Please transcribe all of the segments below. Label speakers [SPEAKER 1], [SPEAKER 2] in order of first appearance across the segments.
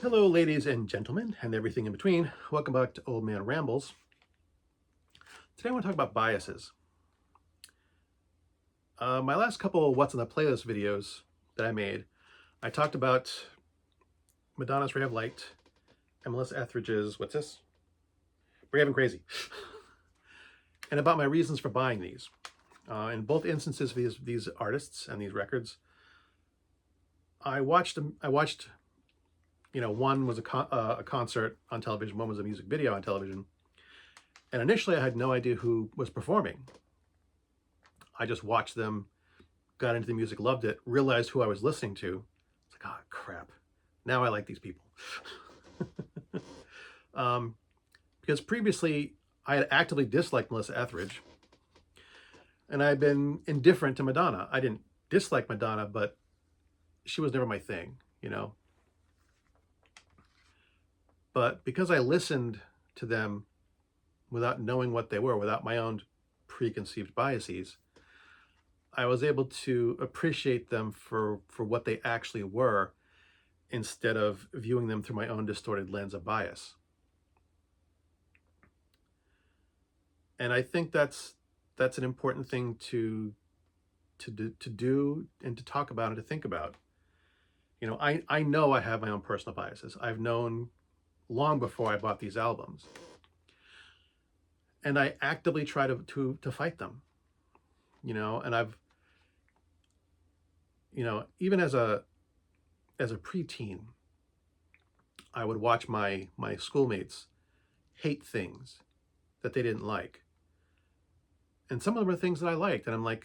[SPEAKER 1] Hello, ladies and gentlemen, and everything in between. Welcome back to Old Man Rambles. Today I want to talk about biases. My last couple of What's on the Playlist videos that I made, I talked about Madonna's Ray of Light and Melissa Etheridge's, what's this? Brave and Crazy, and about my reasons for buying these. In both instances, these artists and these records, I watched them. One was a concert on television, one was a music video on television. And initially, I had no idea who was performing. I just watched them, got into the music, loved it, realized who I was listening to. It's like, oh, crap. Now I like these people. Because previously, I had actively disliked Melissa Etheridge, and I had been indifferent to Madonna. I didn't dislike Madonna, but she was never my thing, you know? But because I listened to them without knowing what they were, without my own preconceived biases, I was able to appreciate them for what they actually were instead of viewing them through my own distorted lens of bias. And I think that's an important thing to do and to talk about and to think about. You know, I know I have my own personal biases. I've known long before I bought these albums. And I actively try to fight them. You know, and I've, even as a preteen, I would watch my schoolmates hate things that they didn't like. And some of them are things that I liked. And I'm like,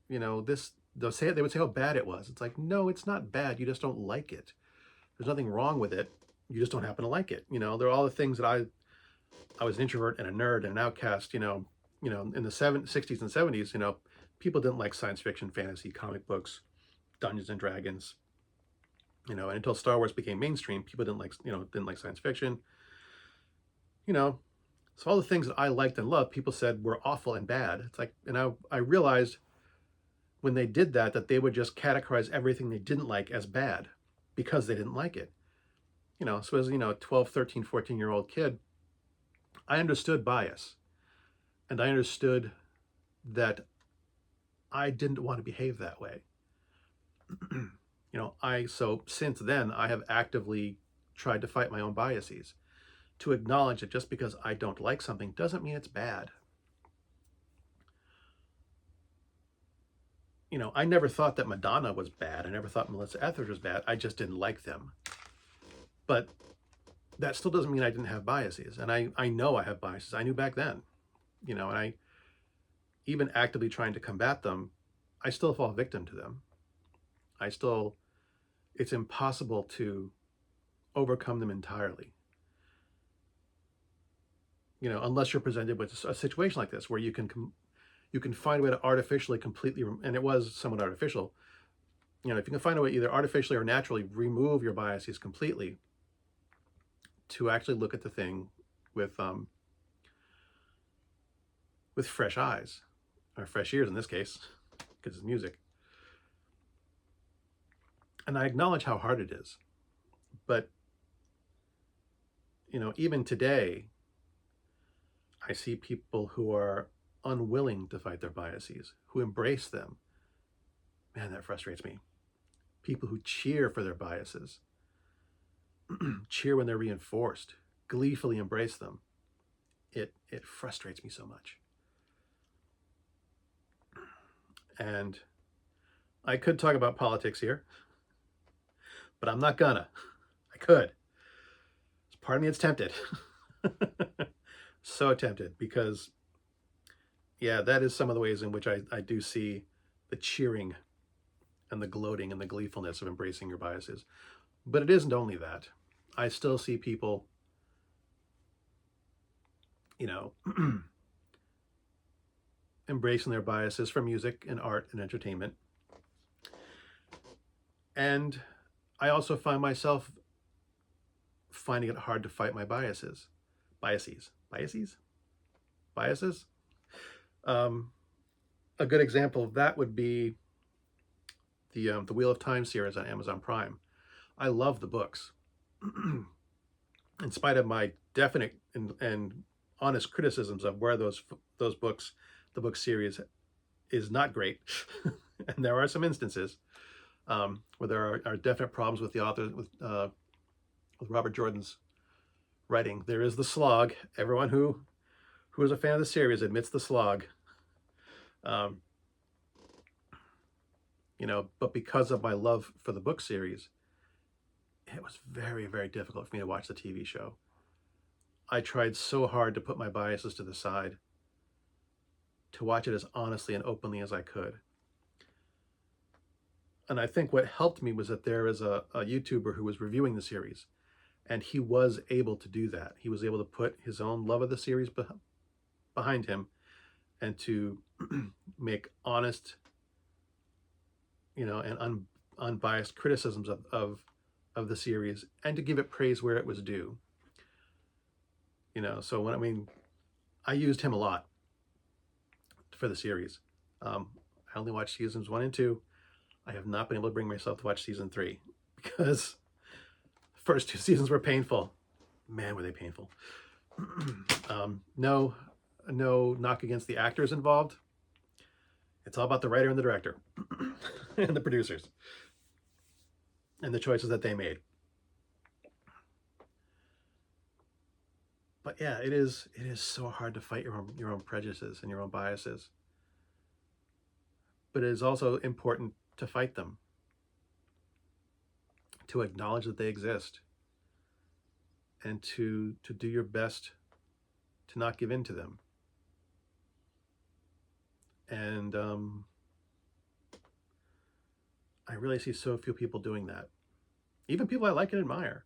[SPEAKER 1] they would say how bad it was. It's like, no, it's not bad. You just don't like it. There's nothing wrong with it. You just don't happen to like it. You know, there are all the things that I was an introvert and a nerd and an outcast, in the 60s and 70s, people didn't like science fiction, fantasy, comic books, Dungeons and Dragons, and until Star Wars became mainstream, people didn't like science fiction, so all the things that I liked and loved, people said were awful and bad. It's like, and I realized when they did that they would just categorize everything they didn't like as bad because they didn't like it. So as, 12, 13, 14-year-old kid, I understood bias, and I understood that I didn't want to behave that way. So since then, I have actively tried to fight my own biases, to acknowledge that just because I don't like something doesn't mean it's bad. I never thought that Madonna was bad. I never thought Melissa Etheridge was bad. I just didn't like them. But that still doesn't mean I didn't have biases. And I know I have biases. I knew back then, and I, even actively trying to combat them, I still fall victim to them. It's impossible to overcome them entirely. Unless you're presented with a situation like this where you can find a way to artificially completely, and it was somewhat artificial, if you can find a way either artificially or naturally remove your biases completely, to actually look at the thing with fresh eyes, or fresh ears in this case, because it's music. And I acknowledge how hard it is. But, even today, I see people who are unwilling to fight their biases, who embrace them. Man, that frustrates me. People who cheer for their biases, cheer when they're reinforced, gleefully embrace them. It frustrates me so much. And I could talk about politics here, but I'm not gonna. I could. Part of me is tempted. So tempted, because, yeah, that is some of the ways in which I do see the cheering and the gloating and the gleefulness of embracing your biases. But it isn't only that. I still see people, embracing their biases for music and art and entertainment. And I also find myself finding it hard to fight my biases. Biases. A good example of that would be the Wheel of Time series on Amazon Prime. I love the books. in spite of my definite and honest criticisms of where those books, the book series, is not great, and there are some instances where there are definite problems with the author, with Robert Jordan's writing. There is the slog. Everyone who is a fan of the series admits the slog. Um, but because of my love for the book series, it was very, very difficult for me to watch the TV show. I tried so hard to put my biases to the side, to watch it as honestly and openly as I could. And I think what helped me was that there is a YouTuber who was reviewing the series, and he was able to do that. He was able to put his own love of the series behind him, and to make honest, and unbiased criticisms of the series, and to give it praise where it was due. So I used him a lot for the series. I only watched seasons 1 and 2. I have not been able to bring myself to watch season 3 because the first 2 seasons were painful. Man, were they painful. No knock against the actors involved. It's all about the writer and the director and the producers and the choices that they made. But yeah, it is so hard to fight your own prejudices and your own biases. But it is also important to fight them, to acknowledge that they exist, and to do your best to not give in to them. And I really see so few people doing that. Even people I like and admire.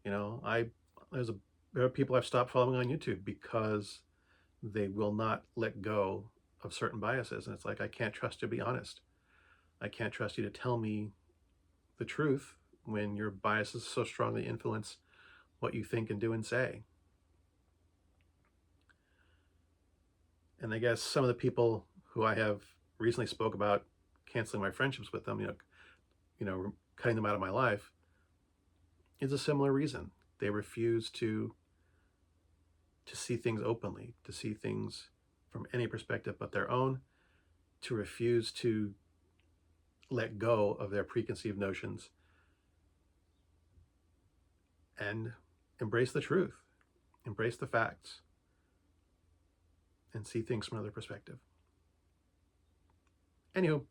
[SPEAKER 1] There are people I've stopped following on YouTube because they will not let go of certain biases. And it's like, I can't trust you to be honest. I can't trust you to tell me the truth when your biases so strongly influence what you think and do and say. And I guess some of the people who I have recently spoke about canceling my friendships with them, cutting them out of my life, is a similar reason. They refuse to see things openly, to see things from any perspective but their own, to refuse to let go of their preconceived notions and embrace the truth, embrace the facts, and see things from another perspective. Anywho,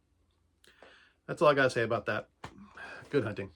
[SPEAKER 1] that's all I gotta say about that. Good hunting.